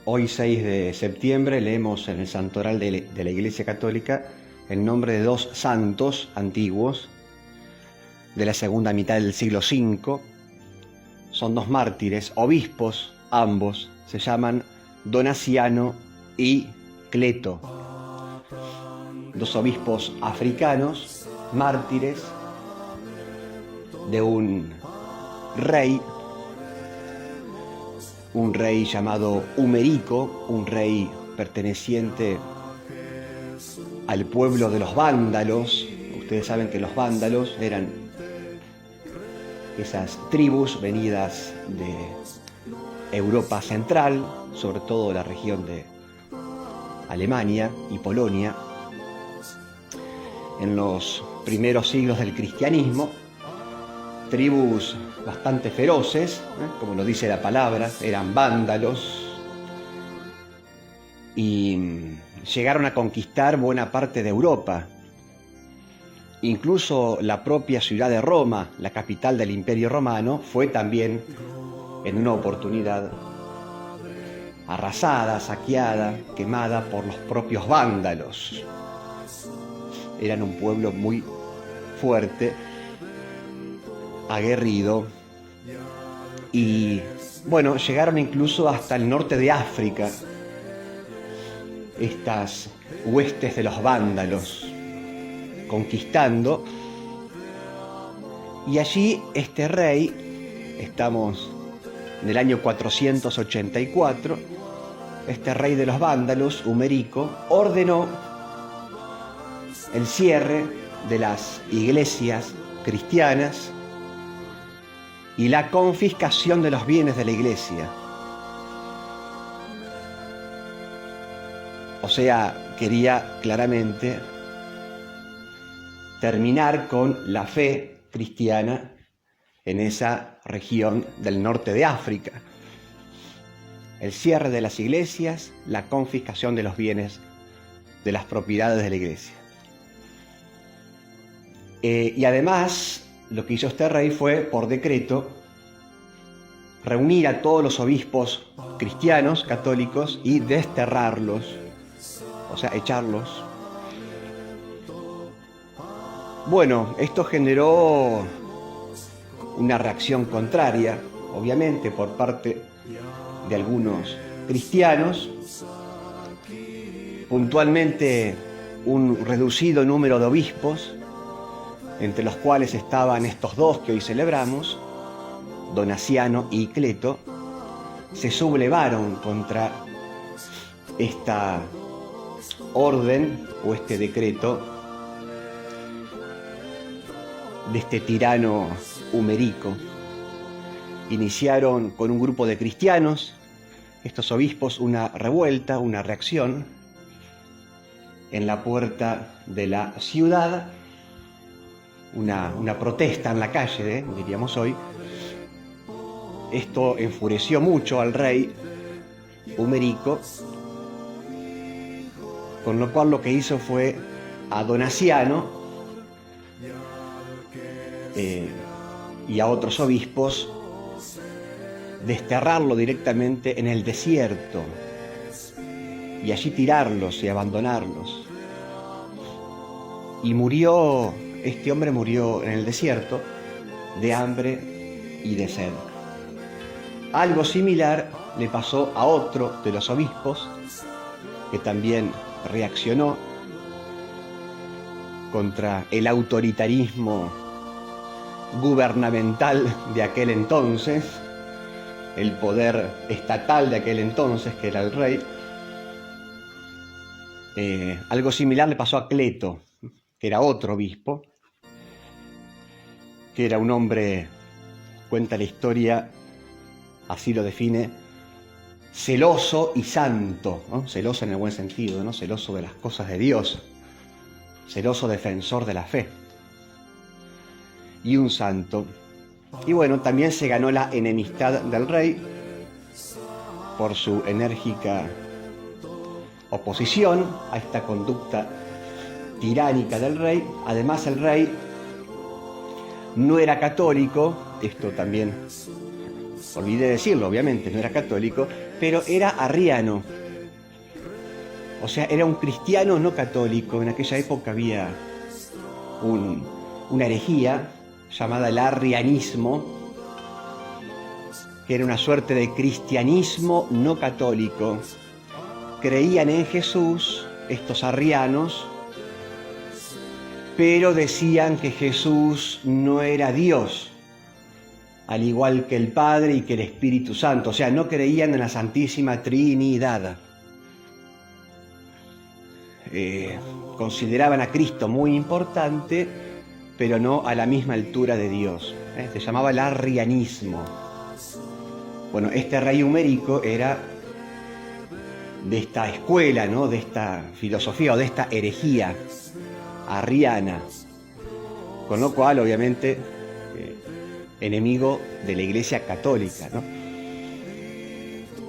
Hoy 6 de septiembre leemos en el Santoral de la Iglesia Católica el nombre de dos santos antiguos de la segunda mitad del siglo V. Son dos mártires, obispos, ambos, se llaman Donaciano y Cleto. Dos obispos africanos, mártires de un rey llamado Humerico, un rey perteneciente al pueblo de los vándalos. Ustedes saben que los vándalos eran esas tribus venidas de Europa Central, sobre todo la región de Alemania y Polonia, en los primeros siglos del cristianismo. Tribus bastante feroces, como lo dice la palabra, eran vándalos y llegaron a conquistar buena parte de Europa. Incluso la propia ciudad de Roma, la capital del Imperio Romano, fue también en una oportunidad arrasada, saqueada, quemada por los propios vándalos. Eran un pueblo muy fuerte, aguerrido, y bueno, llegaron incluso hasta el norte de África, estas huestes de los vándalos, conquistando. Y allí este rey, estamos en el año 484, este rey de los vándalos, Humerico, ordenó el cierre de las iglesias cristianas y la confiscación de los bienes de la iglesia. O sea, quería claramente terminar con la fe cristiana en esa región del norte de África. El cierre de las iglesias, la confiscación de los bienes, de las propiedades de la iglesia. Y además, lo que hizo este rey fue, por decreto, reunir a todos los obispos cristianos, católicos, y desterrarlos, o sea, echarlos. Bueno, esto generó una reacción contraria, obviamente, por parte de algunos cristianos, puntualmente un reducido número de obispos, entre los cuales estaban estos dos que hoy celebramos, Donaciano y Cleto, se sublevaron contra esta orden o este decreto de este tirano Humerico. Iniciaron con un grupo de cristianos, estos obispos, una revuelta, una reacción en la puerta de la ciudad, una protesta en la calle, diríamos hoy. Esto enfureció mucho al rey Humerico, con lo cual lo que hizo fue a Donaciano y a otros obispos desterrarlo directamente en el desierto y allí tirarlos y abandonarlos. Y este hombre murió en el desierto de hambre y de sed. Algo similar le pasó a otro de los obispos, que también reaccionó contra el autoritarismo gubernamental de aquel entonces, el poder estatal de aquel entonces, que era el rey. Algo similar le pasó a Cleto, que era otro obispo, que era un hombre, cuenta la historia, así lo define, celoso y santo, ¿no? Celoso en el buen sentido, ¿no? Celoso de las cosas de Dios, celoso defensor de la fe, y un santo. Y bueno, también se ganó la enemistad del rey por su enérgica oposición a esta conducta tiránica del rey. Además, el rey no era católico, esto también olvidé decirlo, obviamente, no era católico, pero era arriano. O sea, era un cristiano no católico. En aquella época había una herejía llamada el arrianismo, que era una suerte de cristianismo no católico. Creían en Jesús, estos arrianos, pero decían que Jesús no era Dios, al igual que el Padre y que el Espíritu Santo. O sea, no creían en la Santísima Trinidad. Consideraban a Cristo muy importante, pero no a la misma altura de Dios. Se llamaba el arrianismo. Bueno, este rey Humérico era de esta escuela, ¿no? De esta filosofía o de esta herejía arriana, con lo cual, obviamente, enemigo de la Iglesia Católica, ¿no?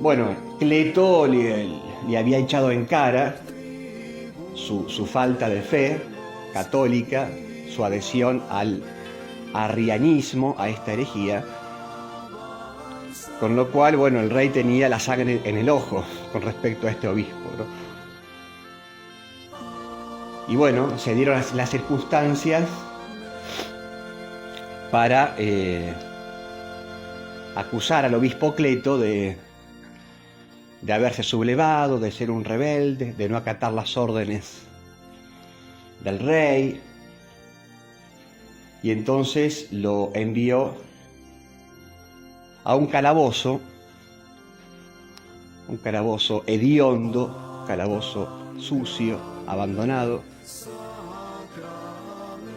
Bueno, Cleto le había echado en cara su falta de fe católica, su adhesión al arrianismo, a esta herejía, con lo cual, bueno, el rey tenía la sangre en el ojo con respecto a este obispo, ¿no? Y bueno, se dieron las circunstancias para acusar al obispo Cleto de haberse sublevado, de ser un rebelde, de no acatar las órdenes del rey. Y entonces lo envió a un calabozo hediondo, calabozo sucio, abandonado.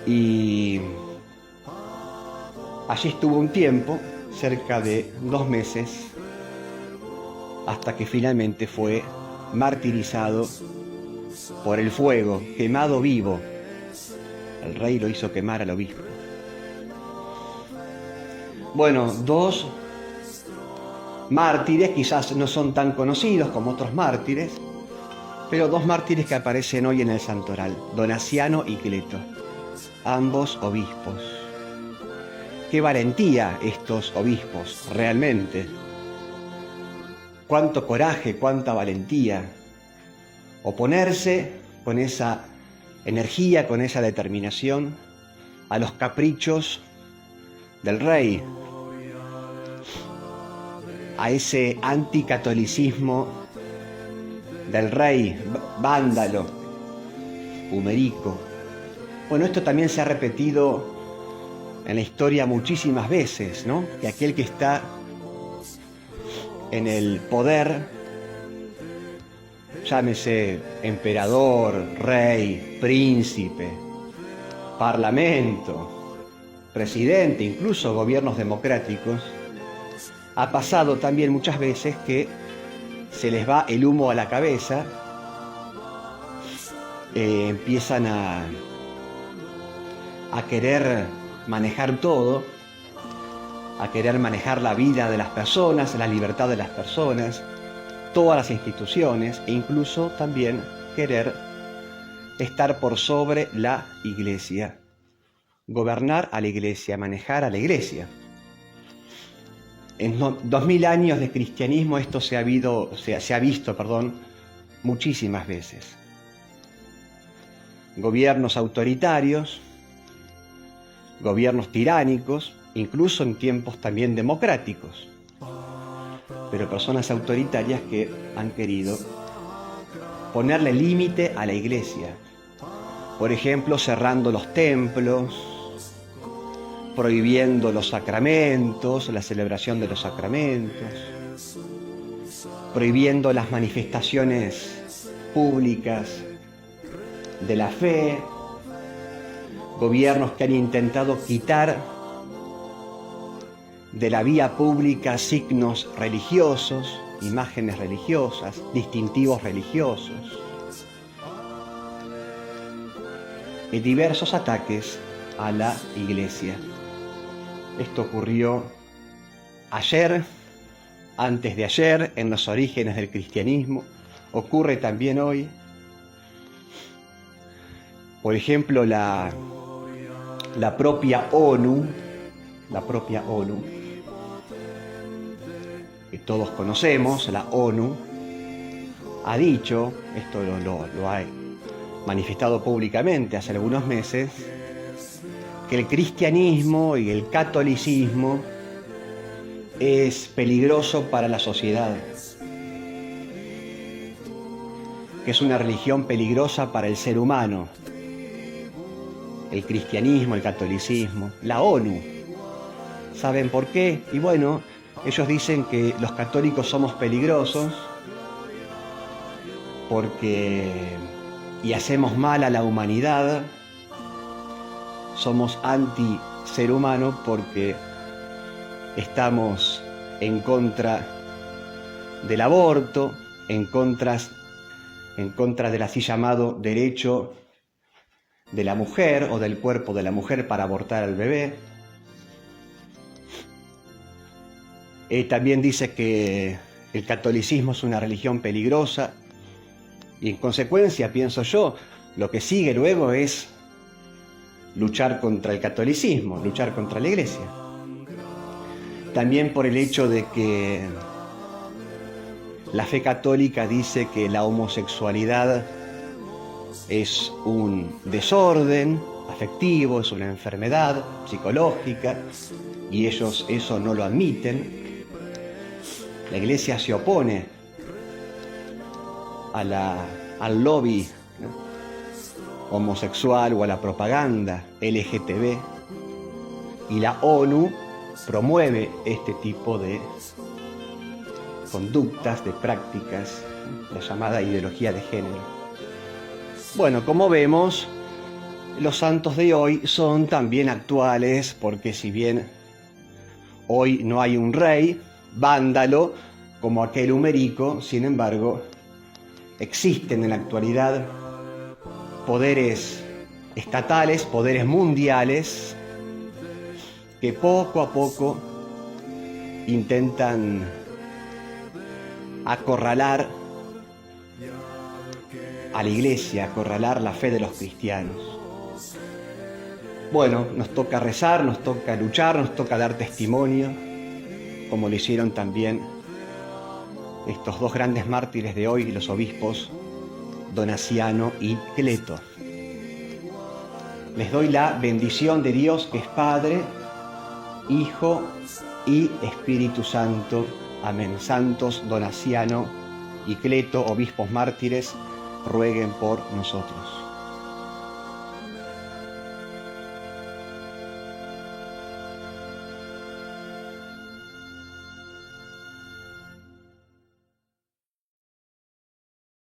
Y allí estuvo un tiempo, cerca de 2 meses, hasta que finalmente fue martirizado por el fuego, quemado vivo. El rey lo hizo quemar al obispo. Bueno, 2 mártires, quizás no son tan conocidos como otros mártires, pero 2 mártires que aparecen hoy en el santoral, Donaciano y Cleto, ambos obispos. Qué valentía estos obispos, realmente. Cuánto coraje, cuánta valentía. Oponerse con esa energía, con esa determinación a los caprichos del rey, a ese anticatolicismo del rey vándalo, Humérico. Bueno, esto también se ha repetido en la historia muchísimas veces, ¿no? Que aquel que está en el poder, llámese emperador, rey, príncipe, parlamento, presidente, incluso gobiernos democráticos, ha pasado también muchas veces que se les va el humo a la cabeza, empiezan a querer manejar todo, a querer manejar la vida de las personas, la libertad de las personas, todas las instituciones, e incluso también querer estar por sobre la Iglesia, gobernar a la Iglesia, manejar a la Iglesia. En 2000 años de cristianismo esto se ha visto, muchísimas veces. Gobiernos autoritarios, gobiernos tiránicos, incluso en tiempos también democráticos, pero personas autoritarias que han querido ponerle límite a la Iglesia. Por ejemplo, cerrando los templos, prohibiendo los sacramentos, la celebración de los sacramentos, prohibiendo las manifestaciones públicas de la fe, gobiernos que han intentado quitar de la vía pública signos religiosos, imágenes religiosas, distintivos religiosos, y diversos ataques a la Iglesia. Esto ocurrió ayer, antes de ayer, en los orígenes del cristianismo, ocurre también hoy. Por ejemplo, la propia ONU que todos conocemos, la ONU, ha dicho, esto lo ha manifestado públicamente hace algunos meses, que el cristianismo y el catolicismo es peligroso para la sociedad, que es una religión peligrosa para el ser humano. El cristianismo, el catolicismo, la ONU. ¿Saben por qué? Y bueno, ellos dicen que los católicos somos peligrosos y hacemos mal a la humanidad, somos anti-ser humano porque estamos en contra del aborto, en contra del así llamado derecho de la mujer o del cuerpo de la mujer para abortar al bebé. También dice que el catolicismo es una religión peligrosa y en consecuencia, pienso yo, lo que sigue luego es luchar contra el catolicismo, luchar contra la Iglesia. También por el hecho de que la fe católica dice que la homosexualidad es un desorden afectivo, es una enfermedad psicológica, y ellos eso no lo admiten. La Iglesia se opone al lobby, ¿no?, homosexual o a la propaganda LGTB, y la ONU promueve este tipo de conductas, de prácticas, la llamada ideología de género. Bueno, como vemos, los santos de hoy son también actuales, porque si bien hoy no hay un rey vándalo como aquel Humerico, sin embargo, existen en la actualidad poderes estatales, poderes mundiales, que poco a poco intentan acorralar a la Iglesia, acorralar la fe de los cristianos. Bueno, nos toca rezar, nos toca luchar, nos toca dar testimonio, como lo hicieron también estos dos grandes mártires de hoy, los obispos Donaciano y Cleto. Les doy la bendición de Dios, que es Padre, Hijo y Espíritu Santo. Amén. Santos Donaciano y Cleto, obispos mártires, rueguen por nosotros.